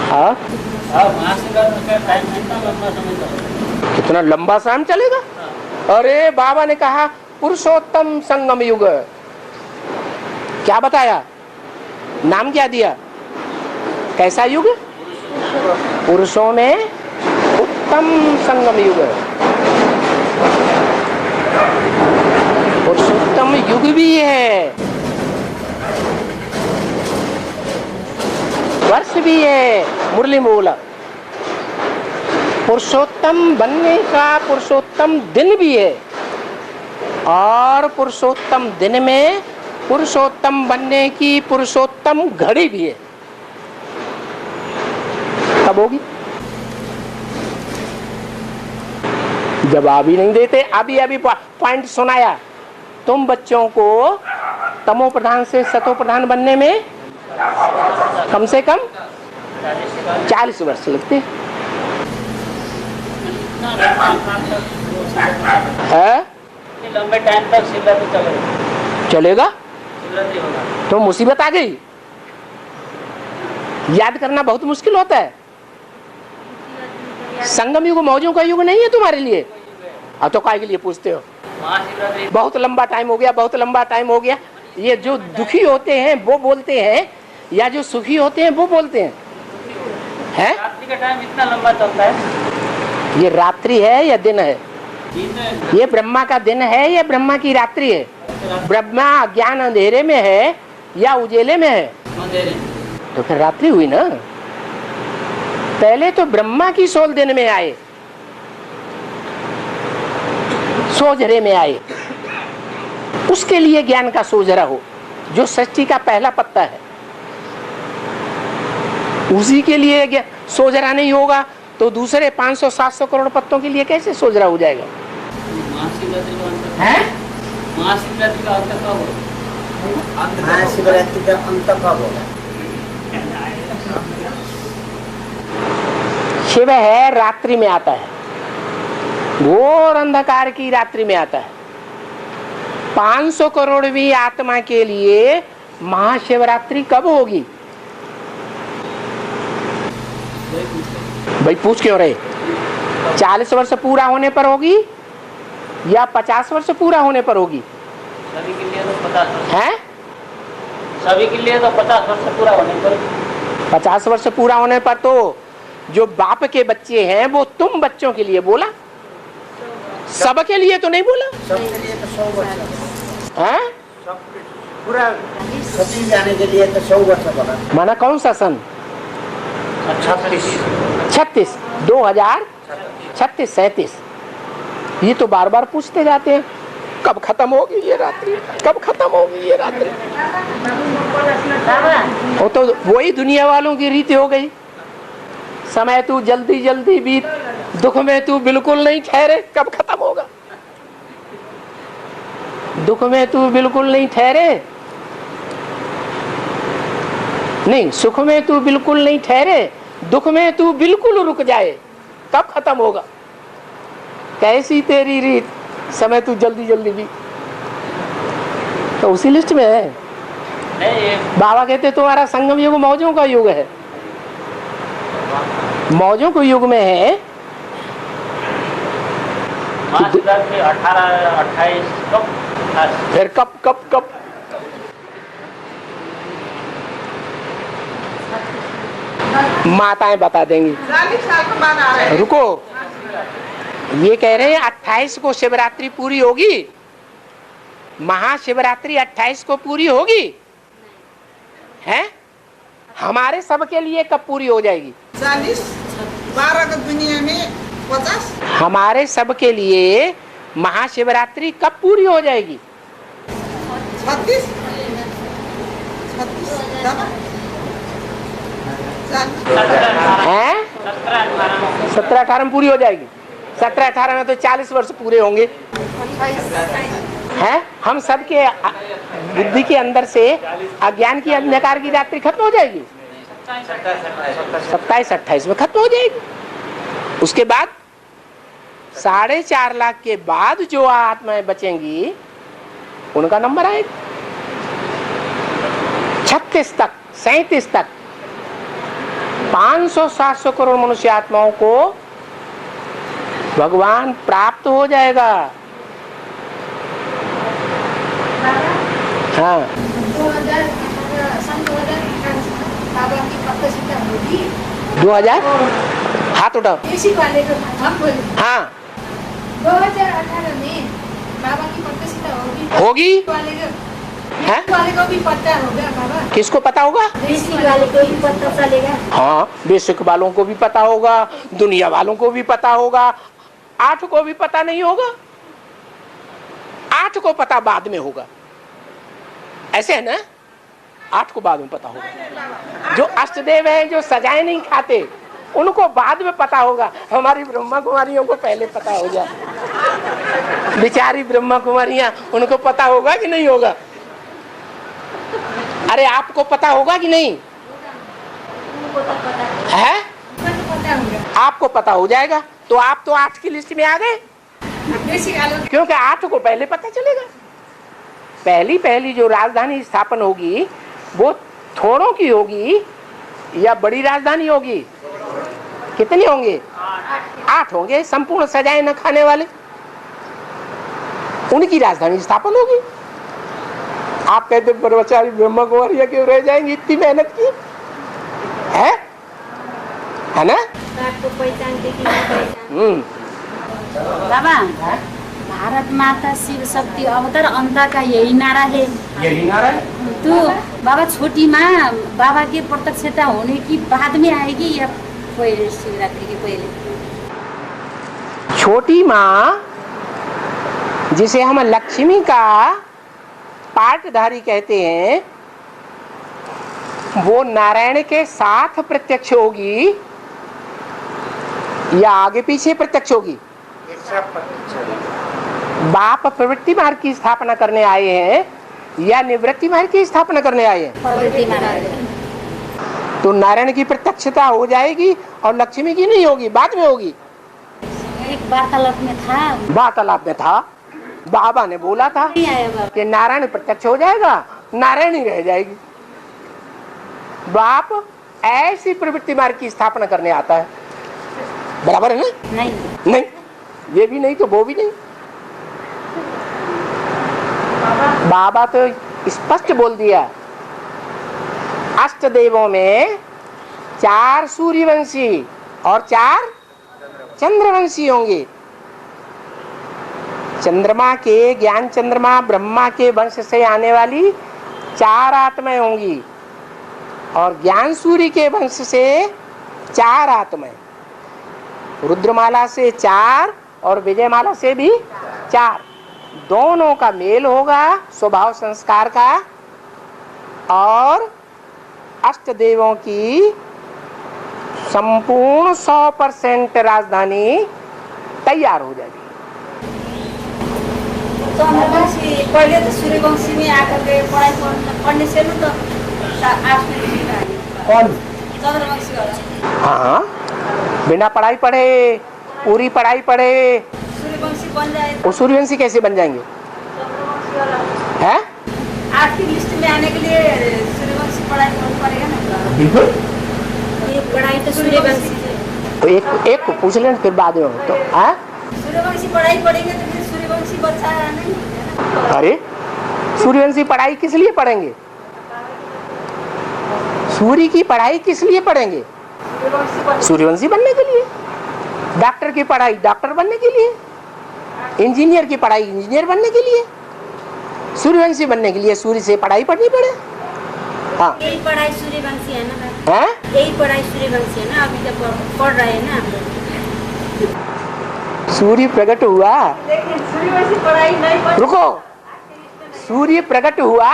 हाँ कितना लंबा शाम चलेगा? अरे बाबा ने कहा पुरुषोत्तम संगम युग। क्या बताया? नाम क्या दिया? कैसा युग? पुरुषों में उत्तम संगम युग। पुरुषोत्तम युग भी है, वर्ष भी है। मुरली में बोला पुरुषोत्तम बनने का पुरुषोत्तम दिन भी है, और पुरुषोत्तम दिन में पुरुषोत्तम बनने की पुरुषोत्तम घड़ी भी है। कब होगी? जवाब ही नहीं देते। अभी पॉइंट सुनाया। तुम बच्चों को तमो प्रधान से सतो प्रधान बनने में कम से कम 40 वर्ष लगते हैं। लंबे टाइम तक शिवरात्रि चलेगा तो मुसीबत आ गई। याद करना बहुत मुश्किल होता है। संगम युग मौजों का युग नहीं है तुम्हारे लिए। अब तो काय के लिए पूछते हो? बहुत लंबा टाइम हो गया, बहुत लंबा टाइम हो गया। ये जो दुखी होते हैं वो बोलते हैं, या जो सुखी होते हैं वो बोलते हैं? हैं? रात्रि का टाइम इतना लंबा चलता है। ये रात्रि है या दिन है? ये ब्रह्मा का दिन है या ब्रह्मा की रात्रि है? ब्रह्मा ज्ञान अंधेरे में है या उजेले में है? तो फिर रात्रि हुई ना। पहले तो ब्रह्मा की सोल दिन में आए, सोजरे में आए। उसके लिए ज्ञान का सोजरा हो, जो सृष्टि का पहला पत्ता है। उसी के लिए सोजरा नहीं होगा तो दूसरे 500-700 करोड़ पत्तों के लिए कैसे सोजरा हो जाएगा? महाशिवरात्रि का अंत कब होगा? महाशिवरात्रि का अंत कब होगा? शिव है रात्रि में आता है, घोर अंधकार की रात्रि में आता है। 500 करोड़वीं आत्मा के लिए महाशिवरात्रि कब होगी? भाई पूछ क्यों रहे? 40 वर्ष पूरा होने पर होगी या 50 वर्ष पूरा होने पर होगी? सभी के लिए तो 50 वर्ष है। सभी के लिए तो 50 वर्ष पूरा होने पर। 50 वर्ष पूरा होने पर तो जो बाप के बच्चे हैं वो तुम बच्चों के लिए बोला, सबके लिए तो नहीं बोला। सबके लिए तो 100 वर्ष है। पूरा सती जाने के लिए तो 100 वर्ष बोला। माना कौन सा सन? 36 2036 37। ये तो बार बार पूछते जाते हैं कब खत्म होगी ये रात्रि, कब खत्म होगी ये रात्रि। वो तो वही दुनिया वालों की रीति हो गई। समय तू जल्दी जल्दी बीत, दुख में तू बिल्कुल नहीं ठहरे, कब खत्म होगा? दुख में तू बिल्कुल नहीं ठहरे, नहीं सुख में तू बिल्कुल नहीं ठहरे, दुख में तू बिल्कुल रुक जाए, कब खत्म होगा? कैसी तेरी रीत, समय तू जल्दी जल्दी भी। तो उसी लिस्ट में है। बाबा कहते तुम्हारा संगम युग मौजों का युग है, मौजों के युग में है। 18-28 फिर कब कब कब? माताएं बता देंगी। 40 साल के बाद आ रहे हैं। रुको, ये कह रहे हैं 28 को शिवरात्रि पूरी होगी। महाशिवरात्रि 28 को पूरी होगी है? हमारे सबके लिए कब पूरी हो जाएगी? 40 12 का दुनिया में 50। हमारे सबके लिए महाशिवरात्रि कब पूरी हो जाएगी? 36 हैं? 17-18 में पूरी हो जाएगी। 17-18 में तो 40 वर्ष पूरे होंगे हैं? हम सबके बुद्धि के अंदर से अज्ञान की अंधकार की रात्रि खत्म हो जाएगी। 27-28 में खत्म हो जाएगी। उसके बाद 4.5 लाख के बाद जो आत्माएं बचेंगी उनका नंबर आएगा 36 तक 37 तक। 500-700 करोड़ मनुष्य आत्माओं को भगवान प्राप्त हो जाएगा। हाँ 2000 हाथ उठाओ। हाँ 2018 में बाबा की पत्तसिता होगी। हैं? वाले को भी पता होगा बाबा। किसको पता होगा? बेसिक वाले को भी पता चलेगा। हाँ बेसिक वालों को भी पता होगा, दुनिया वालों को भी पता होगा। 8 को भी पता नहीं होगा, 8 को पता बाद में होगा, ऐसे है ना। 8 को बाद में पता होगा। जो अष्टदेव हैं, जो सजाएं नहीं खाते, उनको बाद में पता होगा। हमारी ब्रह्मा कुमारियों को पहले पता हो जाए। बेचारी ब्रह्मा कुमारियां, उनको पता होगा कि नहीं होगा? अरे आपको पता होगा कि नहीं है? आपको पता हो जाएगा तो आप तो 8 की लिस्ट में आ गए, क्योंकि 8 को पहले पता चलेगा। पहली जो राजधानी स्थापन होगी वो थोड़ों की होगी या बड़ी राजधानी होगी? कितने होंगे? 8 होंगे। संपूर्ण सजाए न खाने वाले, उनकी राजधानी स्थापन होगी। आप कहते ब्रह्मचारी ब्रह्मा कुमारियां क्यों रह जाएंगी? इतनी मेहनत की है ना। बाबा, भारत माता शिव शक्ति अवतार अंता का यही नारा है। यही नारा है। तो बाबा छोटी माँ बाबा की प्रत्यक्षता होने की बाद में आएगी या पहले शिवरात्रि के पहले? छोटी माँ, जिसे हम लक्ष्मी का पाठधारी कहते हैं, वो नारायण के साथ प्रत्यक्ष होगी या आगे पीछे प्रत्यक्ष होगी? बाप प्रवृत्ति मार्ग की स्थापना करने आए हैं या निवृत्ति मार्ग की स्थापना करने आए हैं? प्रवृत्ति मार्ग। तो नारायण की प्रत्यक्षता हो जाएगी और लक्ष्मी की नहीं होगी, बाद में होगी। एक वार्तालाप में था, बाबा ने बोला था कि नारायण प्रत्यक्ष हो जाएगा, नारायण ही रह जाएगी। बाप ऐसी प्रवृत्ति मार्ग की स्थापना करने आता है, बराबर है ना? नहीं, ये भी नहीं तो वो भी नहीं। बाबा तो स्पष्ट बोल दिया, अष्ट देवों में 4 सूर्यवंशी और 4 चंद्रवंशी होंगे। चंद्रमा के, ज्ञान चंद्रमा ब्रह्मा के वंश से आने वाली 4 आत्माएं होंगी और ज्ञान सूर्य के वंश से 4 आत्माएं। रुद्रमाला से 4 और विजयमाला से भी 4। दोनों का मेल होगा स्वभाव संस्कार का, और अष्ट देवों की संपूर्ण 100% राजधानी तैयार हो जाएगी। चंद्रवंशी पहले तो सूर्यवंशी में आकर के पढ़ाई पढ़ने से तो कौन? चंद्रवंशी वाला। हाँ, बिना पढ़ाई पढ़े, पूरी पढ़ाई पढ़े सूर्यवंशी बन जाए वो सूर्यवंशी कैसे बन जाएंगे? हैं? 8 की लिस्ट में आने के लिए सूर्यवंशी पढ़ाई करना पड़ेगा ना। बिल्कुल। ये पढ़ाई तो सूर्यवंशी तो एक को पूछ लें फिर बाद में तो सूर्यवंशी पढ़ाई पढ़ेंगे तो फिर सूर्यवंशी बच्चा नहीं। अरे सूर्यवंशी पढ़ाई किस लिए पढ़ेंगे? सूर्य की पढ़ाई किस लिए पढ़ेंगे? सूर्यवंशी बनने के लिए। डॉक्टर की पढ़ाई डॉक्टर बनने के लिए, इंजीनियर की पढ़ाई इंजीनियर बनने के लिए, सूर्यवंशी बनने के लिए सूर्य से पढ़ाई पढ़नी पड़े। हाँ, यही पढ़ाई सूर्यवंशी है ना। हैं? यही पढ़ाई सूर्यवंशी है ना, अभी तक पढ़ रहे हैं ना। सूर्य प्रकट हुआ, लेकिन सूर्यवंशी पढ़ाई नहीं पढ़। रुको, सूर्य प्रकट हुआ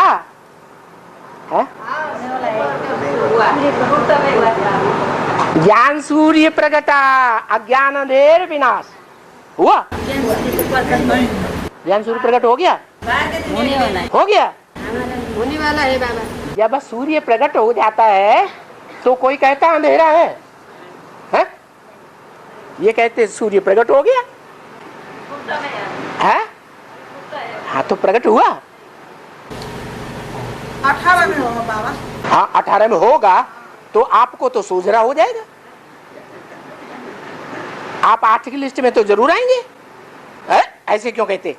है? ज्ञान सूर्य प्रगटा अज्ञान अंधेर विनाश हुआ। ज्ञान सूर्य प्रकट हो गया, होने वाला है। हो गया, होने वाला है बाबा। जब सूर्य प्रकट हो जाता है तो कोई कहता अंधेरा है? ये कहते सूर्य प्रकट हो गया है। हाँ तो प्रकट हुआ। 18 में होगा बाबा। हाँ 18 में होगा, तो आपको तो सोझरा हो जाएगा। आप 8 की लिस्ट में तो जरूर आएंगे। ऐसे क्यों कहते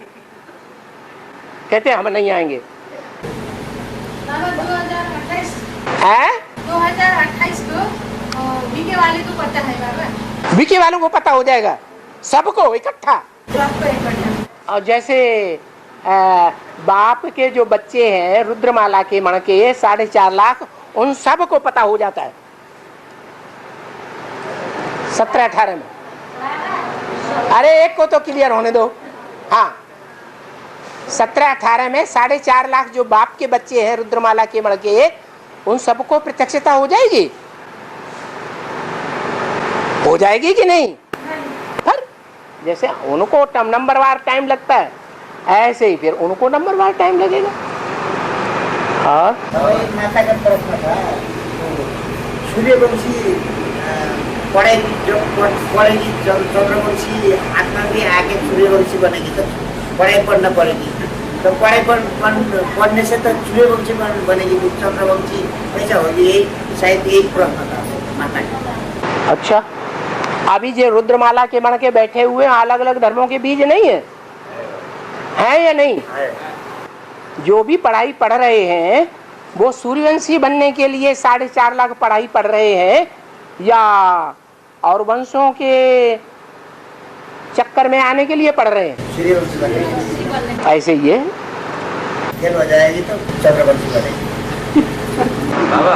हम नहीं आएंगे? बाबा 2028 है 2028 को बीके वाले को पता है बाबा। बीके वालों को पता हो जाएगा, सबको इकट्ठा। सबको इकट्ठा। और जैसे बाप के जो बच्चे हैं रुद्रमाला के मण के 4.5 लाख, उन सबको पता हो जाता है 17-18 में। अरे एक को तो क्लियर होने दो। हाँ, 17-18 में 4.5 लाख जो बाप के बच्चे हैं रुद्रमाला के मण के, उन सबको प्रत्यक्षता हो जाएगी। हो जाएगी कि नहीं? पर जैसे उनको नंबरवार टाइम लगता है, ऐसे ही फिर उनको नंबरवार टाइम लगेगा। और तो एक माता का प्रश्न था, सूर्यवंशी पढ़ेगी, जो पढ़ेगी चंद्रवंशी आत्मा भी आगे सूर्यवंशी बनेगी, तो पढ़ाई पढ़ना पड़ेगी। तो पढ़ाई पढ़ने से तो सूर्यवंशी बनेगी, चंद्रवंशी ऐसा होगी। यही शायद यही प्रश्न था माता का। अच्छा, अभी जो रुद्रमाला के मण के बैठे हुए अलग अलग धर्मों के बीज नहीं है या नहीं? जो भी पढ़ाई पढ़ रहे हैं वो सूर्यवंशी बनने के लिए 4.5 लाख पढ़ाई पढ़ रहे हैं, या और वंशों के चक्कर में आने के लिए पढ़ रहे हैं? सूर्यवंशी बनेगी। ऐसे ही है। खेल हो जाएगी तो चंद्रवंशी बनेगी।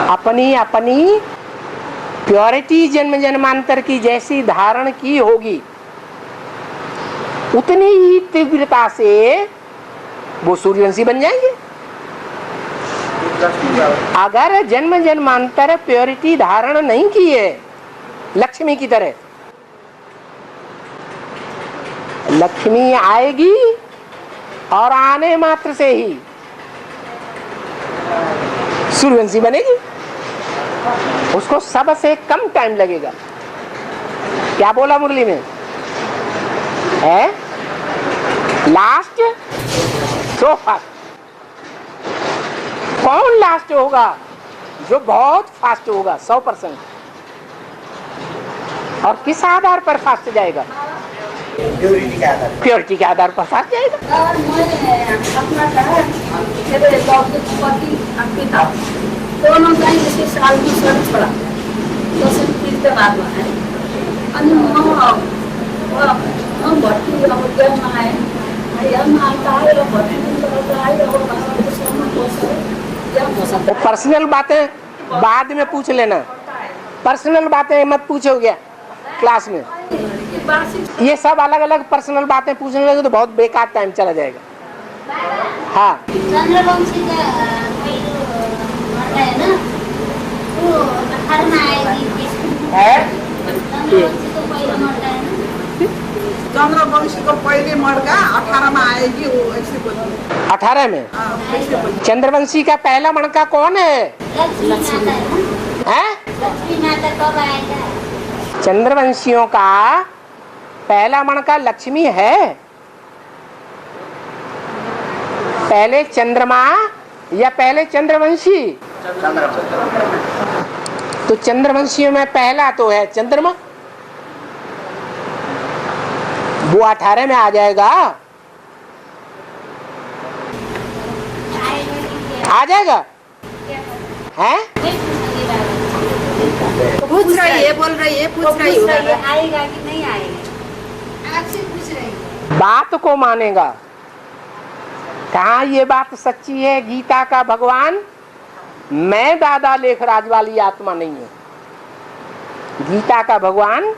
अपनी अपनी प्योरिटी जन्म जन्मांतर की जैसी धारण की होगी, उतनी ही तीव्रता से वो सूर्यवंशी बन जाएंगे। अगर जन्म जन्मांतर प्योरिटी धारण नहीं की है लक्ष्मी की तरह, लक्ष्मी आएगी और आने मात्र से ही सूर्यवंशी बनेगी। उसको सबसे कम टाइम लगेगा। क्या बोला मुरली में? है लास्ट सो फास्ट। कौन लास्ट होगा? जो बहुत फास्ट होगा 100%। और किस आधार पर फास्ट जाएगा? प्योरिटी के आधार पर फास्ट जाएगा। और मैं अपना था मेरे पति पिता दोनों का इसी साल की सर छोड़ा, तो सब फिर के बाद में है। अनि म भर्ती अब जन्म आए, जन्म आता है और भर्ती करता है और बाहर समय पोसा। पर्सनल बातें बाद में पूछ लेना, पर्सनल बातें मत पूछोगे क्लास में। ये सब अलग अलग पर्सनल बातें पूछने लगे तो बहुत बेकार टाइम चला जाएगा। हाँ, चंद्रवंशी का है ना, वो 18 में आएगी। चंद्रवंशी को पहले मरता है ना, चंद्रवंशी को पहले मरगा 18 में आएगी, वो ऐसे बोलती 18 में। ऐसे बोलती। चंद्रवंशी का पहला मणका कौन है? लक्ष्मी माता है ना, हैं? लक्ष्मी माता कब आएगा? चंद्रवंशियों का पहला मणका लक्ष्मी है। पहले चंद्रमा या पहले चंद्रवंशी? तो चंद्रवंशियों में पहला तो है चंद्रमा, वो 18 में आ जाएगा। आ जाएगा हैं? पूछ रही है, बोल रही है, पूछ रही है। आएगा कि नहीं आएगा? आपसे पूछ रही है। बात को मानेगा। कहाँ ये बात सच्ची है? गीता का भगवान मैं दादा लेखराज वाली आत्मा नहीं हूं। गीता का भगवान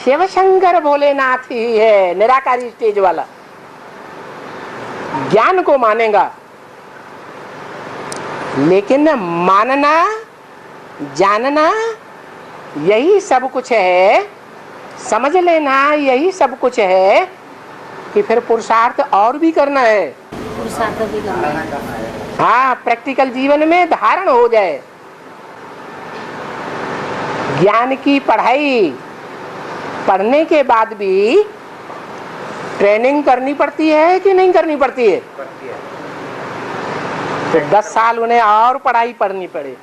शिव शंकर भोलेनाथ ही है, निराकारी स्टेज वाला। ज्ञान को मानेगा, लेकिन मानना जानना यही सब कुछ है, समझ लेना यही सब कुछ है कि फिर पुरुषार्थ और भी करना है। पुरुषार्थ भी करना है। हाँ, प्रैक्टिकल जीवन में धारण हो जाए। ज्ञान की पढ़ाई पढ़ने के बाद भी ट्रेनिंग करनी पड़ती है कि नहीं करनी पड़ती है? तो 10 साल उन्हें और पढ़ाई पढ़नी पड़े।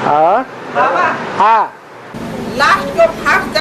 और बाबा हाँ लास्ट को भाग